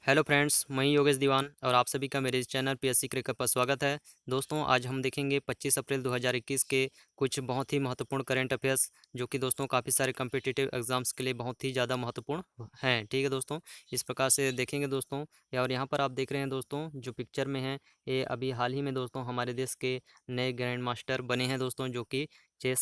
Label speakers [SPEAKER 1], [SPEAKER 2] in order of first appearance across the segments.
[SPEAKER 1] Hello friends, मैं योगेश दीवान और आप सभी का मेरे इस चैनल पीएससी क्रिकेट पर स्वागत है। दोस्तों, आज हम देखेंगे 25 अप्रैल 2021 के कुछ बहुत ही महत्वपूर्ण करंट अफेयर्स, जो कि दोस्तों काफ़ी सारे कॉम्पिटिटिव एग्जाम्स के लिए बहुत ही ज़्यादा महत्वपूर्ण हैं। ठीक है दोस्तों, इस प्रकार से देखेंगे दोस्तों। और यहाँ पर आप देख रहे हैं दोस्तों, जो पिक्चर में है, ये अभी हाल ही में दोस्तों हमारे देश के नए ग्रैंड मास्टर बने हैं दोस्तों, जो कि चेस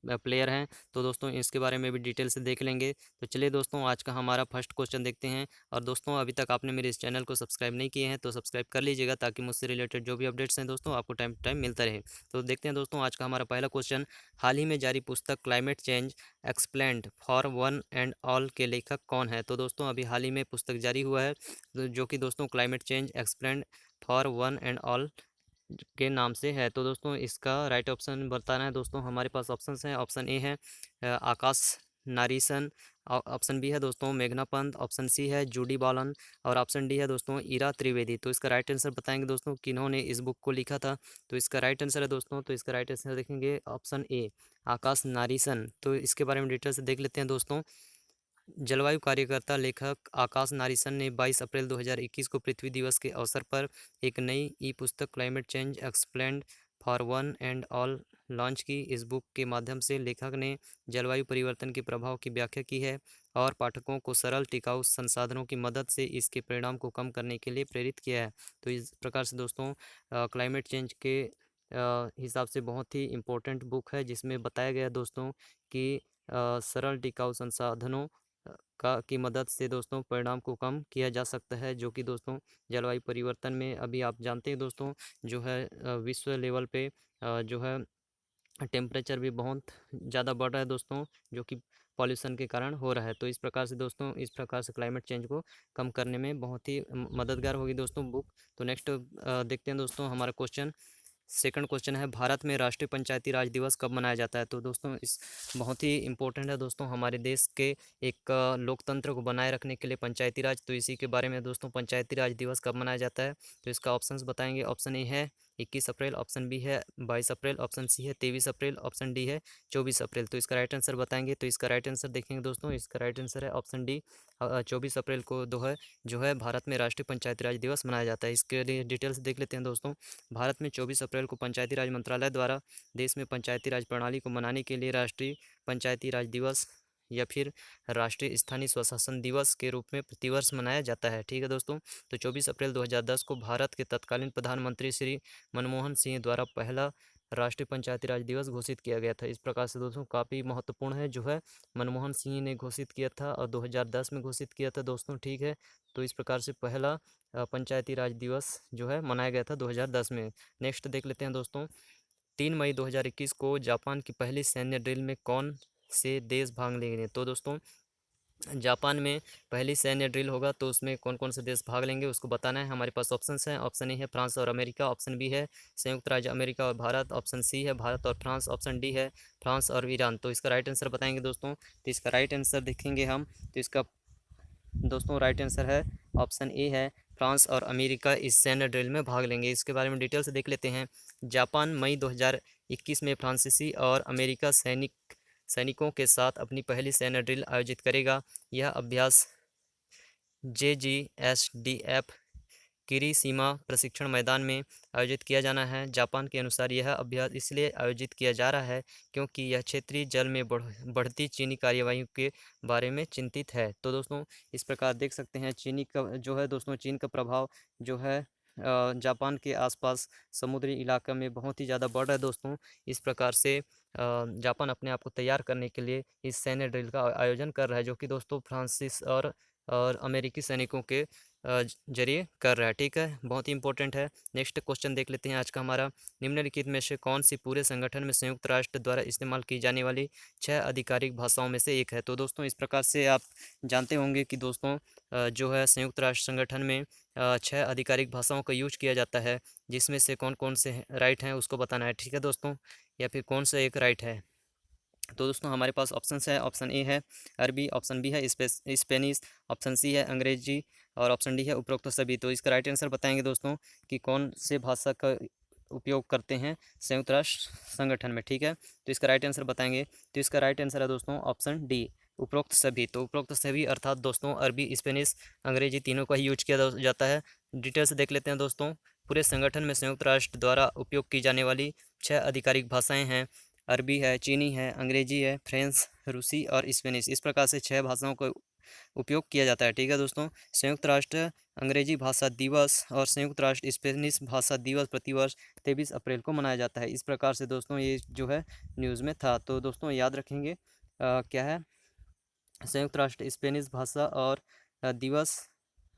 [SPEAKER 1] प्लेयर हैं। तो दोस्तों इसके बारे में भी डिटेल से देख लेंगे। तो चलिए दोस्तों, आज का हमारा फर्स्ट क्वेश्चन देखते हैं। और दोस्तों, अभी तक आपने मेरे इस चैनल को सब्सक्राइब नहीं किए हैं तो सब्सक्राइब कर लीजिएगा, ताकि मुझसे रिलेटेड जो भी अपडेट्स हैं दोस्तों आपको टाइम टू टाइम मिलता रहे। तो देखते हैं दोस्तों, आज का हमारा पहला क्वेश्चन। हाल ही में जारी पुस्तक climate change explained for one and all के लेखक कौन है? तो दोस्तों अभी हाल ही में पुस्तक जारी हुआ है, जो कि दोस्तों climate change explained for one and all के नाम से है। तो दोस्तों इसका राइट ऑप्शन बताना है दोस्तों। हमारे पास ऑप्शंस हैं। ऑप्शन ए है आकाश नारीसन, ऑप्शन बी है दोस्तों मेघना पंत, ऑप्शन सी है जूडी बालन, और ऑप्शन डी है दोस्तों ईरा त्रिवेदी। तो इसका राइट आंसर बताएंगे दोस्तों, किन्होंने इस बुक को लिखा था। तो इसका राइट आंसर है दोस्तों, तो इसका राइट आंसर देखेंगे ऑप्शन ए आकाश नारीसन। तो इसके बारे में डिटेल से देख लेते हैं दोस्तों। जलवायु कार्यकर्ता लेखक आकाश नारिसन ने 22 अप्रैल 2021 को पृथ्वी दिवस के अवसर पर एक नई ई पुस्तक climate change explained for one and all launch की। इस बुक के माध्यम से लेखक ने जलवायु परिवर्तन के प्रभाव की व्याख्या की है और पाठकों को सरल टिकाऊ संसाधनों की मदद से इसके परिणाम को कम करने के लिए प्रेरित किया है। तो इस प्रकार से दोस्तों क्लाइमेट चेंज के हिसाब से बहुत ही इम्पोर्टेंट बुक है, जिसमें बताया गया दोस्तों कि सरल टिकाऊ संसाधनों का की मदद से दोस्तों परिणाम को कम किया जा सकता है, जो कि दोस्तों जलवायु परिवर्तन में अभी आप जानते हैं दोस्तों, जो है विश्व लेवल पे जो है टेम्परेचर भी बहुत ज़्यादा बढ़ रहा है दोस्तों, जो कि पॉल्यूशन के कारण हो रहा है। तो इस प्रकार से दोस्तों, इस प्रकार से क्लाइमेट चेंज को कम करने में बहुत ही मददगार होगी दोस्तों बुक। तो नेक्स्ट देखते हैं दोस्तों हमारा क्वेश्चन। सेकंड क्वेश्चन है, भारत में राष्ट्रीय पंचायती राज दिवस कब मनाया जाता है? तो दोस्तों इस बहुत ही इंपॉर्टेंट है दोस्तों हमारे देश के एक लोकतंत्र को बनाए रखने के लिए पंचायती राज। तो इसी के बारे में दोस्तों, पंचायती राज दिवस कब मनाया जाता है? तो इसका ऑप्शंस बताएंगे। ऑप्शन ए है 21 अप्रैल, ऑप्शन बी है 22 अप्रैल, ऑप्शन सी है 23 अप्रैल, ऑप्शन डी है 24 अप्रैल। तो इसका राइट आंसर बताएंगे। तो इसका राइट आंसर देखेंगे दोस्तों, इसका राइट आंसर है ऑप्शन डी 24 अप्रैल को जो है भारत में राष्ट्रीय पंचायती राज दिवस मनाया जाता है। इसके लिए डिटेल्स देख लेते हैं दोस्तों। भारत में 24 अप्रैल को पंचायती राज मंत्रालय द्वारा देश में पंचायती राज प्रणाली को मनाने के लिए राष्ट्रीय पंचायती राज दिवस या फिर राष्ट्रीय स्थानीय स्वशासन दिवस के रूप में प्रतिवर्ष मनाया जाता है। ठीक है दोस्तों। तो 24 अप्रैल 2010 को भारत के तत्कालीन प्रधानमंत्री श्री मनमोहन सिंह द्वारा पहला राष्ट्रीय पंचायती राज दिवस घोषित किया गया था। इस प्रकार से दोस्तों काफ़ी महत्वपूर्ण है, जो है मनमोहन सिंह ने घोषित किया था और 2010 में घोषित किया था दोस्तों। ठीक है, तो इस प्रकार से पहला पंचायती राज दिवस जो है मनाया गया था 2010 में। नेक्स्ट देख लेते हैं दोस्तों। 3 मई 2021 को जापान की पहली सैन्य ड्रिल में कौन से देश भाग लेंगे? तो दोस्तों जापान में पहली सैन्य ड्रिल होगा, तो उसमें कौन कौन से देश भाग लेंगे उसको बताना है। हमारे पास ऑप्शंस हैं। ऑप्शन ए है फ्रांस और अमेरिका, ऑप्शन बी है संयुक्त राज्य अमेरिका और भारत, ऑप्शन सी है भारत और फ्रांस, ऑप्शन डी है फ्रांस और ईरान। तो इसका राइट आंसर बताएंगे दोस्तों। तो इसका राइट आंसर देखेंगे हम। तो इसका दोस्तों राइट आंसर है ऑप्शन ए है फ्रांस और अमेरिका इस सैन्य ड्रिल में भाग लेंगे। इसके बारे में डिटेल से देख लेते हैं। जापान मई 2021 में फ्रांसीसी और अमेरिका सैनिकों के साथ अपनी पहली सैन्य ड्रिल आयोजित करेगा। यह अभ्यास JGSDF किरीशिमा प्रशिक्षण मैदान में आयोजित किया जाना है। जापान के अनुसार यह अभ्यास इसलिए आयोजित किया जा रहा है क्योंकि यह क्षेत्रीय जल में बढ़ती चीनी कार्यवाही के बारे में चिंतित है। तो दोस्तों इस प्रकार देख सकते हैं, चीनी का जो है दोस्तों, चीन का प्रभाव जो है जापान के आसपास समुद्री इलाके में बहुत ही ज़्यादा बढ़ रहा है दोस्तों। इस प्रकार से जापान अपने आप को तैयार करने के लिए इस सैन्य ड्रिल का आयोजन कर रहा है, जो कि दोस्तों फ्रांसीस और अमेरिकी सैनिकों के जरिए कर रहा है। ठीक है, बहुत ही इंपॉर्टेंट है। नेक्स्ट क्वेश्चन देख लेते हैं आज का हमारा। निम्नलिखित में से कौन सी पूरे संगठन में संयुक्त राष्ट्र द्वारा इस्तेमाल की जाने वाली 6 आधिकारिक भाषाओं में से एक है? तो दोस्तों इस प्रकार से आप जानते होंगे कि दोस्तों जो है संयुक्त राष्ट्र संगठन में 6 आधिकारिक भाषाओं का यूज किया जाता है, जिसमें से कौन कौन से राइट हैं उसको बताना है। ठीक है दोस्तों, या फिर कौन सा एक राइट है? तो दोस्तों हमारे पास ऑप्शंस है। ऑप्शन ए है अरबी, ऑप्शन बी है स्पेनिश, ऑप्शन सी है अंग्रेजी और ऑप्शन डी है उपरोक्त सभी। तो इसका राइट आंसर बताएंगे दोस्तों कि कौन से भाषा का उपयोग करते हैं संयुक्त राष्ट्र संगठन में। ठीक है, तो इसका राइट आंसर बताएंगे। तो इसका राइट आंसर है दोस्तों ऑप्शन डी उपरोक्त सभी, तो उपरोक्त सभी अर्थात दोस्तों अरबी, स्पेनिश, अंग्रेजी तीनों का ही यूज किया जाता है। डिटेल से देख लेते हैं दोस्तों। पूरे संगठन में संयुक्त राष्ट्र द्वारा उपयोग की जाने वाली 6 आधिकारिक भाषाएं हैं। अरबी है, चीनी है, अंग्रेजी है, फ्रेंच, रूसी और स्पेनिश। इस प्रकार से 6 भाषाओं का उपयोग किया जाता है। ठीक है दोस्तों। संयुक्त राष्ट्र अंग्रेजी भाषा दिवस और संयुक्त राष्ट्र स्पेनिश भाषा दिवस प्रतिवर्ष 23 अप्रैल को मनाया जाता है। इस प्रकार से दोस्तों ये जो है न्यूज़ में था। तो दोस्तों याद रखेंगे क्या है, संयुक्त राष्ट्र स्पेनिश भाषा और दिवस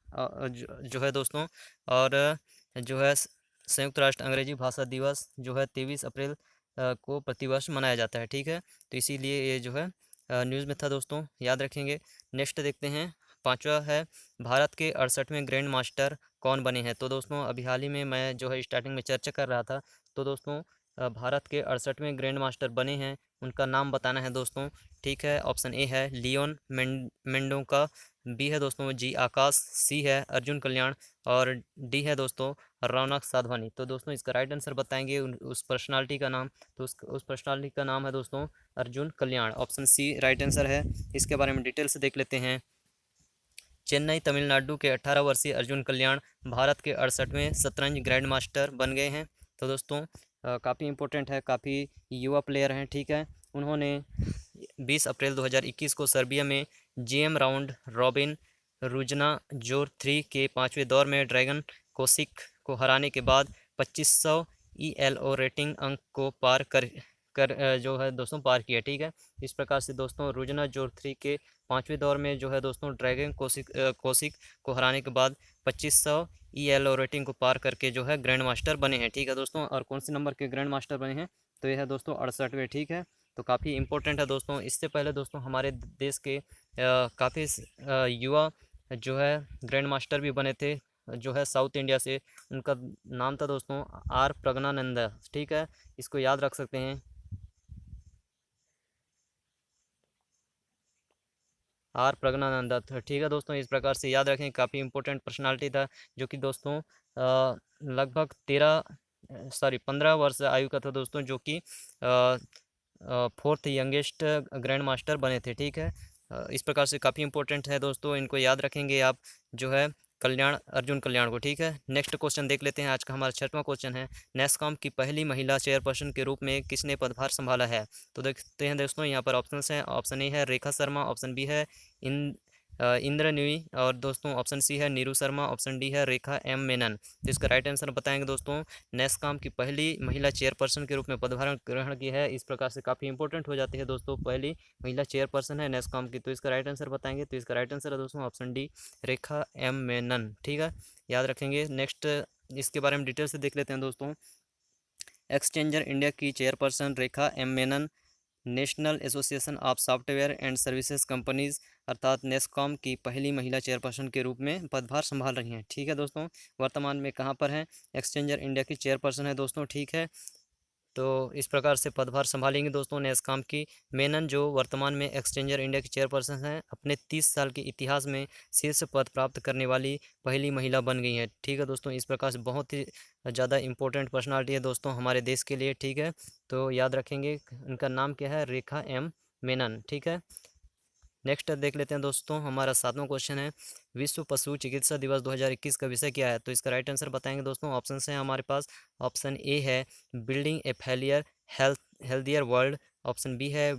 [SPEAKER 1] जो है दोस्तों, और जो है संयुक्त राष्ट्र अंग्रेजी भाषा दिवस जो है 23 अप्रैल को प्रतिवर्ष मनाया जाता है। ठीक है, तो इसीलिए ये जो है न्यूज़ में था दोस्तों, याद रखेंगे। नेक्स्ट देखते हैं, पांचवा है, भारत के 68वें ग्रैंड मास्टर कौन बने हैं। तो दोस्तों अभी हाल ही में मैं जो है स्टार्टिंग में चर्चा कर रहा था, तो दोस्तों भारत के 68वें ग्रैंड मास्टर बने हैं, उनका नाम बताना है दोस्तों। ठीक है, ऑप्शन ए है लियोन मेंडोका, बी है दोस्तों जी आकाश, सी है अर्जुन कल्याण और डी है दोस्तों रौनक साधवानी। तो दोस्तों इसका राइट आंसर बताएंगे उस पर्सनालिटी का नाम, तो उस पर्सनालिटी का नाम है दोस्तों अर्जुन कल्याण। ऑप्शन सी राइट आंसर है। इसके बारे में डिटेल से देख लेते हैं। चेन्नई तमिलनाडु के 18 वर्षीय अर्जुन कल्याण भारत के 68वें शतरंज ग्रैंड मास्टर बन गए हैं। तो दोस्तों काफ़ी इंपॉर्टेंट है, काफ़ी युवा प्लेयर हैं। ठीक है, उन्होंने 20 अप्रैल 2021 को सर्बिया में जीएम राउंड रॉबिन रुजना जोर 3 के 5वें दौर में ड्रैगन कोसिक को हराने के बाद 2500 ELO रेटिंग अंक को पार कर जो है दोस्तों पार किया। ठीक है, इस प्रकार से दोस्तों रुजना जोर 3 के 5वें दौर में जो है दोस्तों ड्रैगन कोसिक को हराने के बाद 2500 ELO रेटिंग को पार करके जो है ग्रैंड मास्टर बने हैं। ठीक है दोस्तों, और कौन से नंबर के ग्रैंड मास्टर बने हैं, तो यह है दोस्तों 68वें। ठीक है, तो काफ़ी इंपॉर्टेंट है दोस्तों। इससे पहले दोस्तों हमारे देश के काफ़ी युवा जो है ग्रैंड मास्टर भी बने थे, जो है साउथ इंडिया से। उनका नाम था दोस्तों आर प्रज्ञानंदा। ठीक है, इसको याद रख सकते हैं, आर प्रज्ञानंदा। ठीक है दोस्तों, इस प्रकार से याद रखें, काफ़ी इंपॉर्टेंट पर्सनालिटी था, जो कि दोस्तों लगभग 15 वर्ष आयु का था दोस्तों, जो कि फोर्थ यंगेस्ट ग्रैंड मास्टर बने थे। ठीक है, इस प्रकार से काफ़ी इंपॉर्टेंट है दोस्तों, इनको याद रखेंगे आप जो है अर्जुन कल्याण को। ठीक है, नेक्स्ट क्वेश्चन देख लेते हैं। आज का हमारा 6वां क्वेश्चन है, नेस्कॉम की पहली महिला चेयरपर्सन के रूप में किसने पदभार संभाला है। तो देखते हैं दोस्तों, यहाँ पर ऑप्शन हैं। ऑप्शन ए है रेखा शर्मा, ऑप्शन बी है इन इंद्र न्यूई और दोस्तों ऑप्शन सी है नीरू शर्मा, ऑप्शन डी है रेखा एम मेनन। तो इसका राइट आंसर बताएंगे दोस्तों, नेस्कॉम की पहली महिला चेयरपर्सन के रूप में पदभार ग्रहण की है। इस प्रकार से काफ़ी इंपॉर्टेंट हो जाती है दोस्तों, पहली महिला चेयरपर्सन है नेस्कॉम की। तो इसका राइट आंसर बताएंगे, तो इसका राइट आंसर है दोस्तों ऑप्शन डी रेखा एम मेनन। ठीक है, याद रखेंगे। नेक्स्ट इसके बारे में डिटेल से देख लेते हैं दोस्तों। एक्सचेंजर इंडिया की chairperson Rekha M Menon national association of software and services companies अर्थात नेस्कॉम की पहली महिला चेयरपर्सन के रूप में पदभार संभाल रही हैं। ठीक है दोस्तों, वर्तमान में कहाँ पर हैं, एक्सचेंजर इंडिया की चेयरपर्सन है दोस्तों। ठीक है, तो इस प्रकार से पदभार संभालेंगे दोस्तों नेस्कॉम की मेनन, जो वर्तमान में एक्सचेंजर इंडिया की चेयरपर्सन हैं। अपने 30 साल के इतिहास में शीर्ष पद प्राप्त करने वाली पहली महिला बन गई हैं। ठीक है दोस्तों, इस प्रकार से बहुत ही ज़्यादा इंपॉर्टेंट पर्सनालिटी है दोस्तों हमारे देश के लिए। ठीक है, तो याद रखेंगे, उनका नाम क्या है, रेखा एम मेनन। ठीक है, नेक्स्ट देख लेते हैं दोस्तों, हमारा 7वां क्वेश्चन है, विश्व पशु चिकित्सा दिवस 2021 का विषय क्या है। तो इसका राइट आंसर बताएंगे दोस्तों। ऑप्शन हैं हमारे पास, ऑप्शन ए है building a fairer healthier world, option B है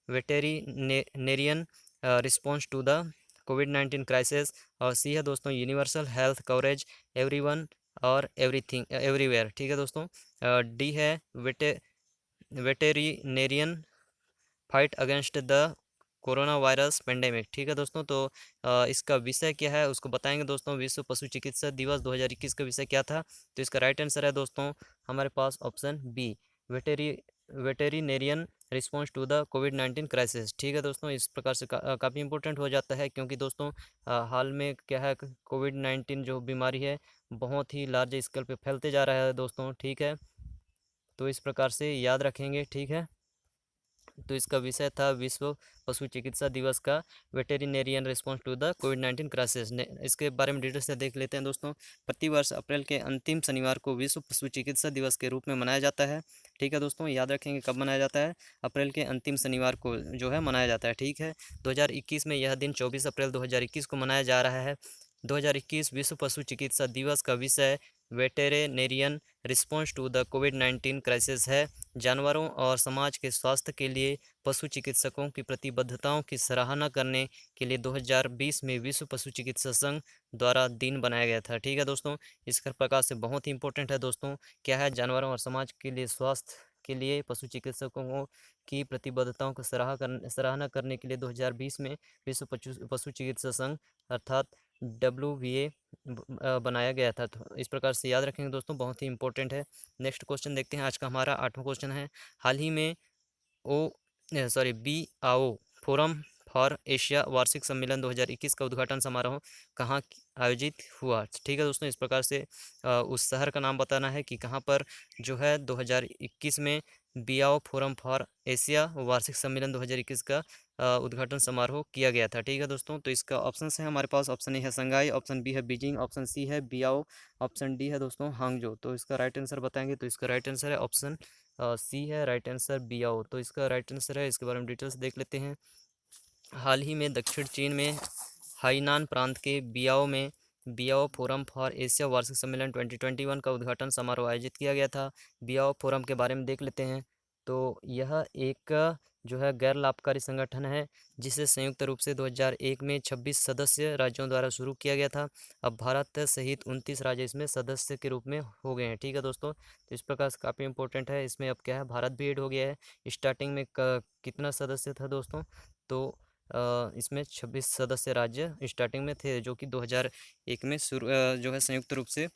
[SPEAKER 1] वेटेरिनेरियन रिस्पॉन्स टू द कोविड-19 क्राइसिस, और सी है दोस्तों यूनिवर्सल हेल्थ कवरेज एवरीवन और एवरीथिंग एवरीवेयर। ठीक है दोस्तों, डी है veterinarian fight against the corona virus pandemic. ठीक है दोस्तों, तो इसका विषय क्या है उसको बताएंगे दोस्तों। विश्व पशु चिकित्सा दिवस 2021 का विषय क्या था, तो इसका राइट आंसर है दोस्तों हमारे पास option B veterinarian response to the कोविड-19 क्राइसिस। ठीक है दोस्तों, इस प्रकार से काफ़ी इंपॉर्टेंट हो जाता है, क्योंकि दोस्तों हाल में क्या है, कोविड-19 जो बीमारी है बहुत ही लार्ज स्केल पे फैलते जा रहा है दोस्तों। ठीक है, तो इस प्रकार से याद रखेंगे। ठीक है, तो इसका विषय था विश्व पशु चिकित्सा दिवस का वेटेरिनेरियन रिस्पॉन्स टू द कोविड-19 क्राइसिस। इसके बारे में डिटेल से देख लेते हैं दोस्तों। प्रतिवर्ष अप्रैल के अंतिम शनिवार को विश्व पशु चिकित्सा दिवस के रूप में मनाया जाता है। ठीक है दोस्तों, याद रखेंगे कब मनाया जाता है, अप्रैल के अंतिम शनिवार को जो है मनाया जाता है। ठीक है, 2021 में यह दिन 24 अप्रैल 2021 को मनाया जा रहा है। 2021 विश्व पशु चिकित्सा दिवस का विषय वेटेरिनेरियन रिस्पॉन्स टू द कोविड-19 क्राइसिस है। जानवरों और समाज के स्वास्थ्य के लिए पशु चिकित्सकों की प्रतिबद्धताओं की सराहना करने के लिए 2020 में विश्व पशु चिकित्सा संघ द्वारा दिन बनाया गया था। ठीक है दोस्तों, इस प्रकार से बहुत ही इंपॉर्टेंट है दोस्तों, क्या है, जानवरों और समाज के लिए स्वास्थ्य के लिए पशु चिकित्सकों की प्रतिबद्धताओं को सराहना करने के लिए 2020 में विश्व पशु चिकित्सा संघ अर्थात WVA बनाया गया था। तो इस प्रकार से याद रखेंगे दोस्तों, बहुत ही इंपॉर्टेंट है। नेक्स्ट क्वेश्चन देखते हैं, आज का हमारा 8वां क्वेश्चन है। हाल ही में BAO फोरम फॉर एशिया वार्षिक सम्मेलन 2021 का उद्घाटन समारोह कहाँ आयोजित हुआ। ठीक है दोस्तों, इस प्रकार से उस शहर का नाम बताना है कि कहाँ पर जो है 2021 में BAO फोरम फॉर एशिया वार्षिक सम्मेलन 2021 का उद्घाटन समारोह किया गया था। ठीक है दोस्तों, तो इसका ऑप्शन है हमारे पास, ऑप्शन ए है संगाई, ऑप्शन बी है बीजिंग, ऑप्शन सी है BAO, ऑप्शन डी है दोस्तों हांगजो। तो इसका राइट आंसर बताएंगे, तो इसका राइट आंसर है ऑप्शन सी है राइट आंसर BAO। तो इसका राइट आंसर है, इसके बारे में डिटेल्स देख लेते हैं। हाल ही में दक्षिण चीन में हाइनान प्रांत के बियाओ में बियाओ फोरम फॉर एशिया वार्षिक सम्मेलन 2021 का उद्घाटन समारोह आयोजित किया गया था। बियाओ फोरम के बारे में देख लेते हैं। तो यह एक जो है गैर लाभकारी संगठन है, जिसे संयुक्त रूप से 2001 में 26 सदस्य राज्यों द्वारा शुरू किया गया था। अब भारत सहित 29 राज्य इसमें सदस्य के रूप में हो गए हैं। ठीक है दोस्तों, तो इस प्रकार से काफ़ी इंपॉर्टेंट है। इसमें अब क्या है, भारत भी ऐड हो गया है। स्टार्टिंग में कितना सदस्य था दोस्तों, तो इसमें 26 सदस्य राज्य स्टार्टिंग में थे, जो कि 2001 में जो है संयुक्त रूप से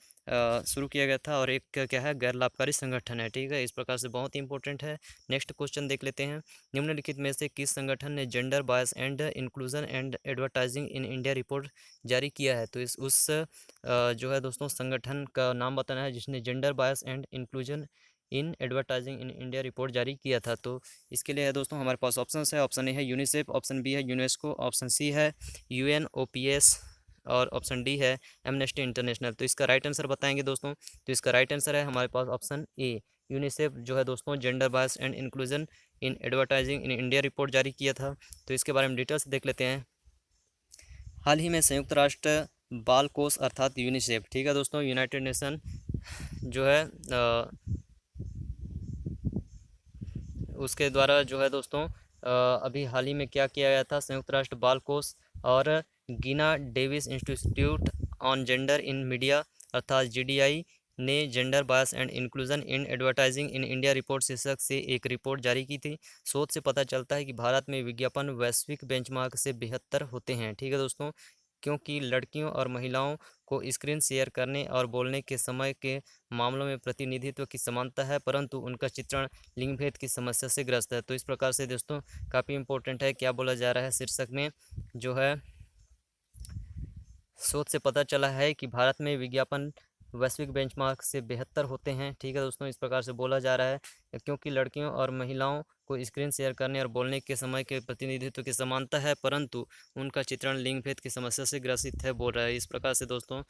[SPEAKER 1] शुरू किया गया था, और एक क्या है, गैर लाभकारी संगठन है। ठीक है, इस प्रकार से बहुत ही इंपॉर्टेंट है। नेक्स्ट क्वेश्चन देख लेते हैं। निम्नलिखित में से किस संगठन ने gender bias and inclusion and advertising in India report जारी किया है। तो जो है दोस्तों संगठन का नाम बताना है जिसने gender bias and inclusion in advertising in India report जारी किया था। तो इसके लिए है दोस्तों हमारे पास ऑप्शन है, ऑप्शन ए है यूनिसेफ, ऑप्शन बी है यूनेस्को, ऑप्शन सी है UNOPS, और ऑप्शन डी है एमनेस्टी इंटरनेशनल। तो इसका राइट आंसर बताएंगे दोस्तों, तो इसका राइट आंसर है हमारे पास ऑप्शन ए यूनिसेफ, जो है दोस्तों gender bias and inclusion in advertising in India report जारी किया था। तो इसके बारे में डिटेल्स देख लेते हैं। हाल ही में संयुक्त राष्ट्र बाल कोष अर्थात यूनिसेफ, ठीक है दोस्तों, यूनाइटेड नेशन जो है उसके द्वारा जो है दोस्तों अभी हाल ही में क्या किया गया था, संयुक्त राष्ट्र बाल कोष और गीना Davis institute on gender in media अर्थात GDI ने gender bias and inclusion in advertising in India report शीर्षक से एक रिपोर्ट जारी की थी। शोध से पता चलता है कि भारत में विज्ञापन वैश्विक बेंचमार्क से बेहतर होते हैं। ठीक है दोस्तों, क्योंकि लड़कियों और महिलाओं को स्क्रीन शेयर करने और बोलने के समय के मामलों में प्रतिनिधित्व की समानता है, परंतु उनका चित्रण लिंग भेद की समस्या से ग्रस्त है। तो इस प्रकार से दोस्तों काफ़ी इंपॉर्टेंट है, क्या बोला जा रहा है शीर्षक में, जो है शोध से पता चला है कि भारत में विज्ञापन वैश्विक बेंचमार्क से बेहतर होते हैं। ठीक है दोस्तों, इस प्रकार से बोला जा रहा है क्योंकि लड़कियों और महिलाओं को स्क्रीन शेयर करने और बोलने के समय के प्रतिनिधित्व की समानता है, परंतु उनका चित्रण लिंग भेद की समस्या से ग्रसित है, बोल रहा है। इस प्रकार से दोस्तों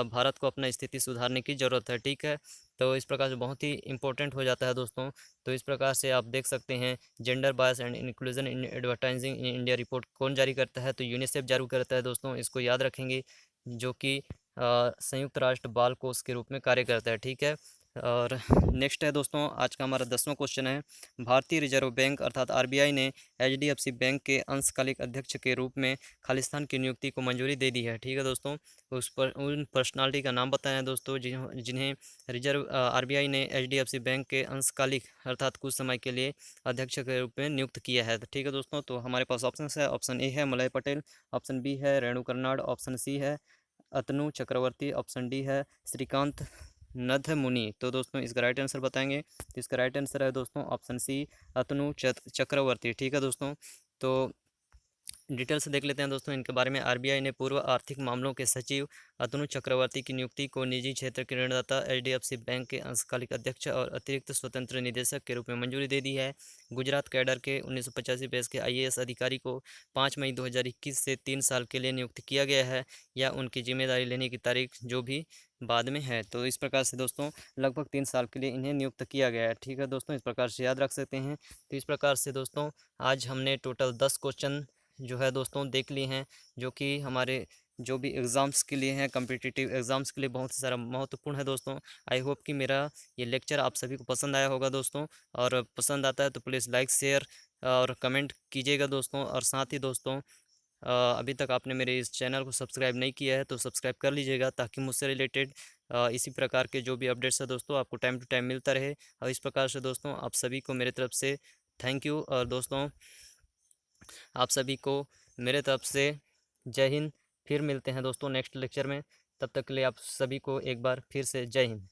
[SPEAKER 1] भारत को अपना स्थिति सुधारने की ज़रूरत है। ठीक है, तो इस प्रकार से बहुत ही इंपॉर्टेंट हो जाता है दोस्तों। तो इस प्रकार से आप देख सकते हैं gender bias and inclusion in advertising in India report कौन जारी करता है, तो यूनिसेफ जारी करता है दोस्तों, इसको याद रखेंगे, जो कि संयुक्त राष्ट्र बाल कोष के रूप में कार्य करता है। ठीक है, और नेक्स्ट है दोस्तों आज का हमारा 10वां क्वेश्चन है। भारतीय रिजर्व बैंक अर्थात RBI ने HDFC बैंक के अंशकालिक अध्यक्ष के रूप में खालिस्तान की नियुक्ति को मंजूरी दे दी है। ठीक है दोस्तों, उन पर्सनालिटी का नाम बताया है दोस्तों जिन्हें रिजर्व RBI ने HDFC बैंक के अंशकालिक अर्थात कुछ समय के लिए अध्यक्ष के रूप में नियुक्त किया है। ठीक है दोस्तों, तो हमारे पास ऑप्शन है, ऑप्शन ए है मलय पटेल, ऑप्शन बी है रेणु कर्नाड, ऑप्शन सी है अतनु चक्रवर्ती, ऑप्शन डी है श्रीकांत नथमुनि। तो दोस्तों इसका राइट आंसर बताएंगे, तो इसका राइट आंसर है दोस्तों ऑप्शन सी अतनु चक्रवर्ती। ठीक है दोस्तों, तो डिटेल से देख लेते हैं दोस्तों इनके बारे में। आरबीआई ने पूर्व आर्थिक मामलों के सचिव अतनु चक्रवर्ती की नियुक्ति को निजी क्षेत्र के ऋणदाता एचडीएफसी बैंक के अंशकालिक अध्यक्ष और अतिरिक्त स्वतंत्र निदेशक के रूप में मंजूरी दे दी है। गुजरात कैडर के 1985 बैच के आईएएस अधिकारी को 5 मई 2021 से 3 साल के लिए नियुक्त किया गया है, या उनकी जिम्मेदारी लेने की तारीख जो भी बाद में है। तो इस प्रकार से दोस्तों लगभग 3 साल के लिए इन्हें नियुक्त किया गया है। ठीक है दोस्तों, इस प्रकार से याद रख सकते हैं। तो इस प्रकार से दोस्तों आज हमने टोटल 10 क्वेश्चन जो है दोस्तों देख लिए हैं, जो कि हमारे जो भी एग्ज़ाम्स के लिए हैं, कम्पिटिटिव एग्ज़ाम्स के लिए बहुत सारा महत्वपूर्ण है दोस्तों। आई होप कि मेरा ये लेक्चर आप सभी को पसंद आया होगा दोस्तों, और पसंद आता है तो प्लीज़ लाइक शेयर और कमेंट कीजिएगा दोस्तों। और साथ ही दोस्तों अभी तक आपने मेरे इस चैनल को सब्सक्राइब नहीं किया है तो सब्सक्राइब कर लीजिएगा, ताकि मुझसे रिलेटेड इसी प्रकार के जो भी अपडेट्स है दोस्तों आपको टाइम टू टाइम मिलता रहे। और इस प्रकार से दोस्तों आप सभी को मेरे तरफ से थैंक यू, और दोस्तों आप सभी को मेरे तरफ से जय हिंद। फिर मिलते हैं दोस्तों नेक्स्ट लेक्चर में, तब तक के लिए आप सभी को एक बार फिर से जय हिंद।